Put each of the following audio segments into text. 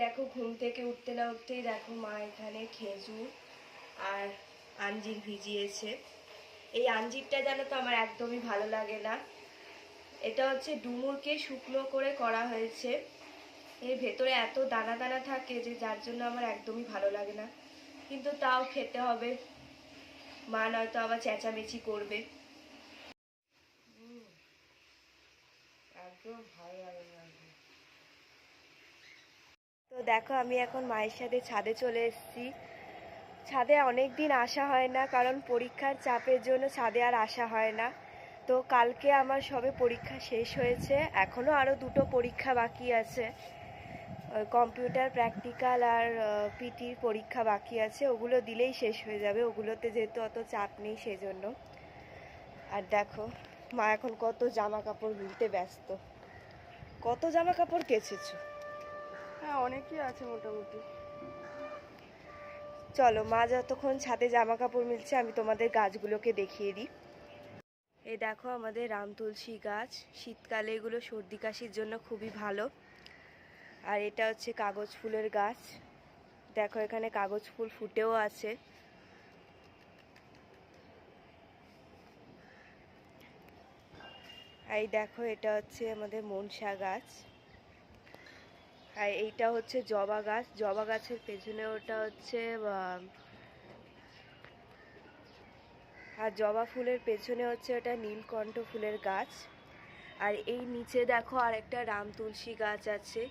দেখো ঘুম থেকে উঠতে না উঠতেই দেখো মা এখানে খেজুর আর আঞ্জির ভিজিয়েছে। এই আঞ্জিরটা জানো তো আমার একদমই ভালো লাগে না। এটা হচ্ছে ডুমুরকে শুকনো করে করা হয়েছে। এর ভেতরে এত দানা দানা থাকে যে যার জন্য আমার একদমই ভালো লাগে না, কিন্তু তাও খেতে হবে। মা নয়তো আবার চেঁচামেচি করবে। একদম ভালো লাগে না। তো দেখো আমি এখন মায়ের সাথে ছাদে চলে এসেছি। ছাদে অনেক দিন আসা হয় না, কারণ পরীক্ষার চাপের জন্য ছাদে আর আসা হয় না। তো কালকে আমার সবে পরীক্ষা শেষ হয়েছে, এখনও আরও দুটো পরীক্ষা বাকি আছে। কম্পিউটার প্র্যাকটিক্যাল আর পিটির পরীক্ষা বাকি আছে, ওগুলো দিলেই শেষ হয়ে যাবে। ওগুলোতে যেহেতু অত চাপ নেই সেজন্য। আর দেখো মা এখন কত জামা কাপড় মিলতে ব্যস্ত। কত জামা কাপড় কেচেছো? হ্যাঁ, অনেকই আছে মোটামুটি। চলো মা যতক্ষণ ছাদে জামা কাপড় মিলছে আমি তোমাদের গাছগুলোকে দেখিয়ে দিই। এই দেখো আমাদের রাম তুলসী গাছ, শীতকালে এগুলো সর্দি কাশির জন্য খুবই ভালো। আর এটা হচ্ছে কাগজ ফুলের গাছ। দেখো এখানে কাগজ ফুল ফুটেও আছে। এই দেখো এটা হচ্ছে আমাদের মনসা গাছ। আর এইটা হচ্ছে জবা গাছ। জবা গাছের পেছনে ওটা হচ্ছে আর জবা ফুলের পেছনে হচ্ছে ওটা নীলকণ্ঠ ফুলের গাছ। আর এই নিচে দেখো আর একটা রাম তুলসী গাছ আছে।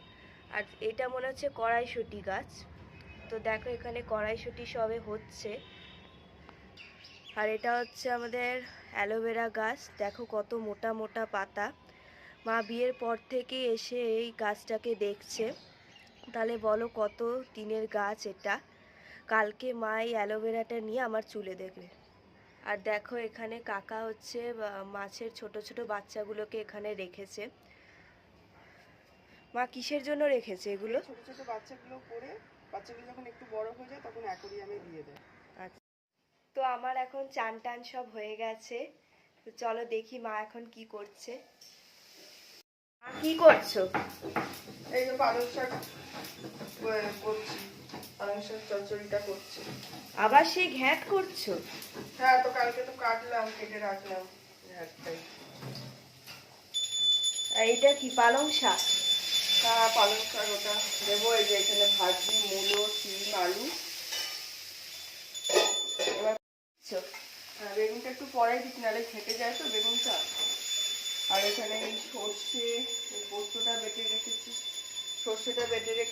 আর এটা মনে হচ্ছে কড়াইশুঁটি গাছ। তো দেখো এখানে কড়াইশুঁটি সবে হচ্ছে। আর এটা হচ্ছে আমাদের অ্যালোভেরা গাছ। দেখো কত মোটা মোটা পাতা। মা বিয়ের পর থেকে এসে এই গাছটাকে দেখছে। তাহলে বলো কত দিনের গাছ এটা। কালকে মা এই অ্যালোভেরাটা নিয়ে আমার চুলে দেখবে। আর দেখো এখানে কাকা হচ্ছে মাছের ছোট ছোট বাচ্চাগুলোকে এখানে রেখেছে। মা কিসের জন্য রেখেছে এগুলো? ছোট ছোট বাচ্চাগুলো পড়ে, বাচ্চাগুলো যখন একটু বড় হয়ে যায় তখন অ্যাকোরিয়ামে দিয়ে দেয়। আচ্ছা, তো আমার এখন চান টান সব হয়ে গেছে। তো চলো দেখি মা এখন কি করছে। মা কি করছো? এই যে পালং শাক করছি, পালং শাক চচ্চড়িটা করছি। আবার সেই ঘ্যাঁট করছো? হ্যাঁ, তো কালকে তো কাটলাম, কেটে রাখলাম ঘ্যাটটাই। এইটা কি পালং শাক? হ্যাঁ, পালং শাক ওটা দেবো। এই যে এখানে ভাজি, মূলো, শিম, আলু। এবার হ্যাঁ, বেগুনটা একটু পরেই দিচ্ছি, নাহলে খেতে যায় তো বেগুনটা। আর এখানে এই সর্ষে, পোস্তটা বেটে রেখেছি, সর্ষেটা বেটে রেখে